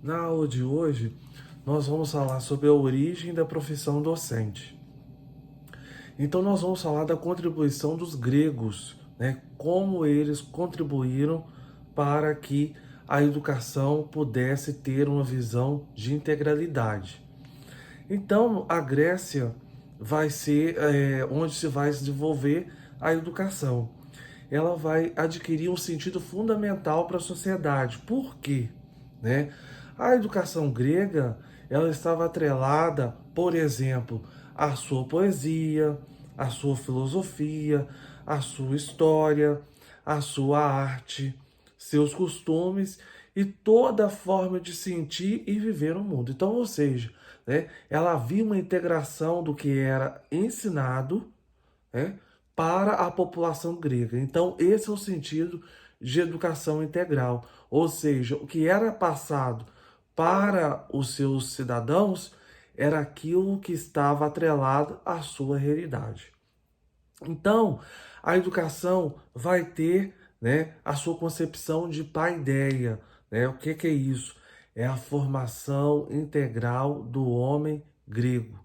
Na aula de hoje, nós vamos falar sobre a origem da profissão docente. Então, nós vamos falar da contribuição dos gregos, né? Como eles contribuíram para que a educação pudesse ter uma visão de integralidade. Então, a Grécia vai ser onde se vai desenvolver a educação. Ela vai adquirir um sentido fundamental para a sociedade. Por quê? Né? A educação grega, ela estava atrelada, por exemplo, à sua poesia, à sua filosofia, à sua história, à sua arte, seus costumes e toda a forma de sentir e viver o mundo. Então, ou seja, né, ela havia uma integração do que era ensinado, né, para a população grega. Então, esse é o sentido de educação integral, ou seja, o que era passado para os seus cidadãos era aquilo que estava atrelado à sua realidade. Então, a educação vai ter, né, a sua concepção de paideia, né? O que é isso? É a formação integral do homem grego.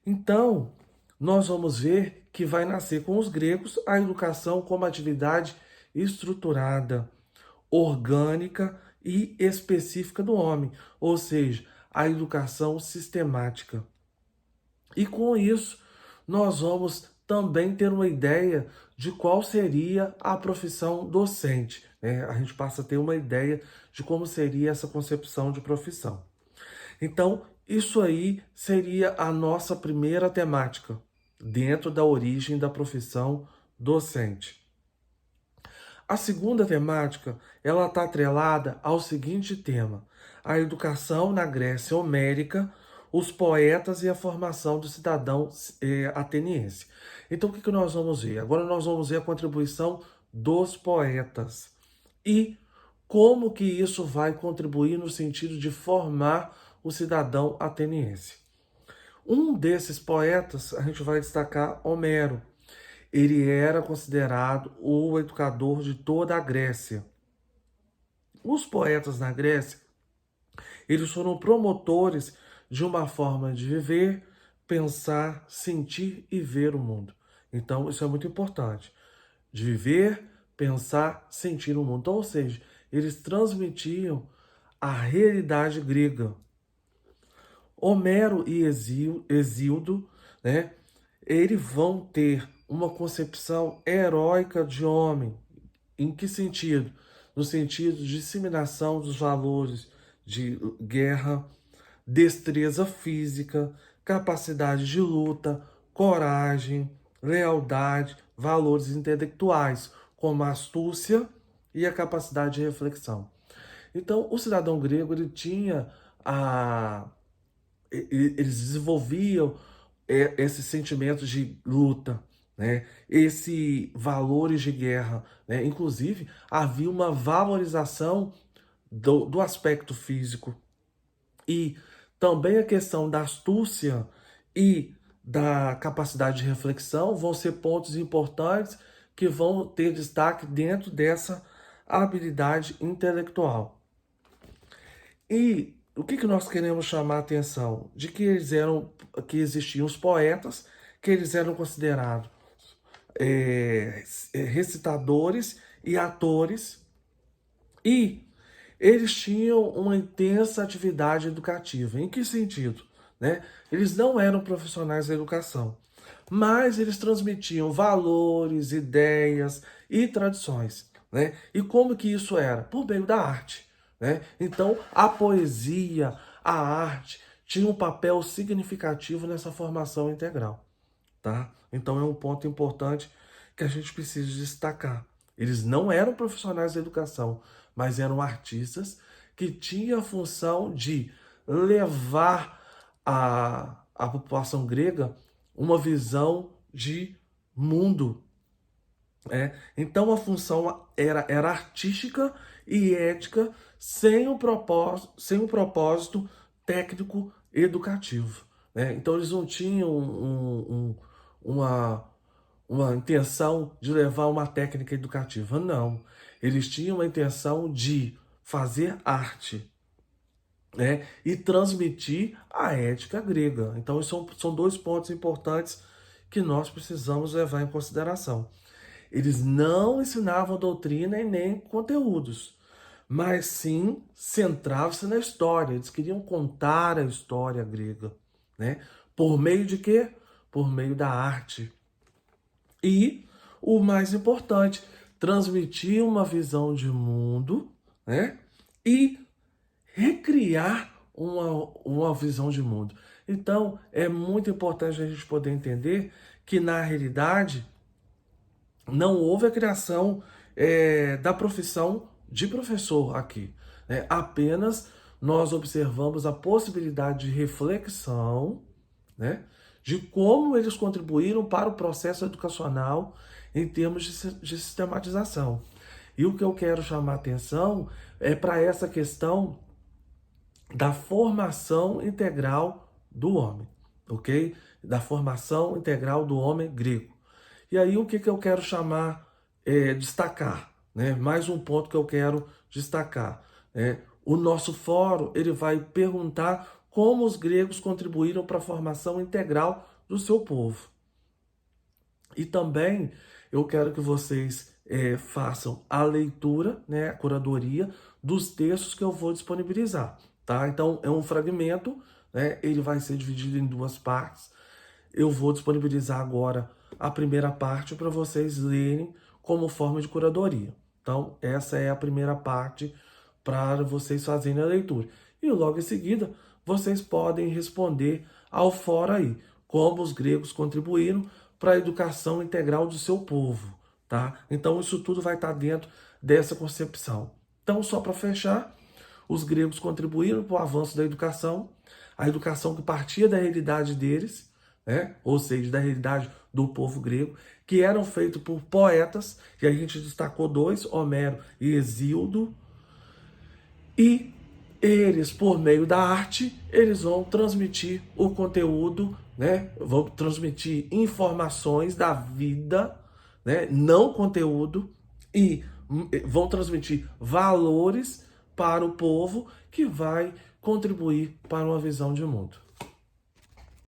Então, nós vamos ver que vai nascer com os gregos a educação como atividade estruturada, orgânica e específica do homem, ou seja, a educação sistemática. E com isso, nós vamos também ter uma ideia de qual seria a profissão docente, né? A gente passa a ter uma ideia de como seria essa concepção de profissão. Então, isso aí seria a nossa primeira temática, dentro da origem da profissão docente. A segunda temática, ela está atrelada ao seguinte tema: a educação na Grécia Homérica, os poetas e a formação do cidadão ateniense. Então, o que nós vamos ver? Agora nós vamos ver a contribuição dos poetas e como que isso vai contribuir no sentido de formar o cidadão ateniense. Um desses poetas, a gente vai destacar Homero. Ele era considerado o educador de toda a Grécia. Os poetas na Grécia, eles foram promotores de uma forma de viver, pensar, sentir e ver o mundo. Então, isso é muito importante. De viver, pensar, sentir o mundo. Então, ou seja, eles transmitiam a realidade grega. Homero e Exildo, né, eles vão ter uma concepção heróica de homem. Em que sentido? No sentido de disseminação dos valores de guerra, destreza física, capacidade de luta, coragem, lealdade, valores intelectuais, como a astúcia e a capacidade de reflexão. Então, o cidadão grego ele tinha a eles desenvolviam esses sentimentos de luta, né? Esse valores de guerra, né? Inclusive havia uma valorização do aspecto físico e também a questão da astúcia e da capacidade de reflexão vão ser pontos importantes que vão ter destaque dentro dessa habilidade intelectual. E o que nós queremos chamar a atenção? De que que existiam os poetas, que eles eram considerados recitadores e atores, e eles tinham uma intensa atividade educativa. Em que sentido? Né? Eles não eram profissionais da educação, mas eles transmitiam valores, ideias e tradições. Né? E como que isso era? Por meio da arte. Né? Então, a poesia, a arte, tinha um papel significativo nessa formação integral. Tá? Então, é um ponto importante que a gente precisa destacar. Eles não eram profissionais da educação, mas eram artistas que tinham a função de levar a população grega uma visão de mundo. Então a função era artística e ética sem um propósito técnico educativo. Né? Então eles não tinham uma, uma intenção de levar uma técnica educativa, não. Eles tinham uma intenção de fazer arte, né, e transmitir a ética grega. Então, são dois pontos importantes que nós precisamos levar em consideração. Eles não ensinavam doutrina e nem conteúdos, mas sim centravam-se na história. Eles queriam contar a história grega, né? Por meio de quê? Por meio da arte. E o mais importante, transmitir uma visão de mundo, né? E recriar uma visão de mundo. Então, é muito importante a gente poder entender que, na realidade, não houve a criação da profissão de professor aqui, né? Apenas nós observamos a possibilidade de reflexão, né, de como eles contribuíram para o processo educacional em termos de sistematização. E o que eu quero chamar a atenção é para essa questão da formação integral do homem, ok? Da formação integral do homem grego. E aí o que eu quero chamar, destacar, né? Mais um ponto que eu quero destacar. O nosso fórum ele vai perguntar como os gregos contribuíram para a formação integral do seu povo. E também eu quero que vocês façam a leitura, né, a curadoria dos textos que eu vou disponibilizar, tá? Então é um fragmento, né? Ele vai ser dividido em duas partes. Eu vou disponibilizar agora a primeira parte para vocês lerem como forma de curadoria. Então essa é a primeira parte para vocês fazerem a leitura. E logo em seguida vocês podem responder ao fora aí, como os gregos contribuíram para a educação integral do seu povo, tá? Então isso tudo vai estar dentro dessa concepção. Então, só para fechar, os gregos contribuíram para o avanço da educação, a educação que partia da realidade deles, né? Ou seja, da realidade do povo grego, que eram feitos por poetas, e a gente destacou dois, Homero e Hesíodo, e eles, por meio da arte, eles vão transmitir o conteúdo, né? Vão transmitir informações da vida, né? Não conteúdo, e vão transmitir valores para o povo que vai contribuir para uma visão de mundo.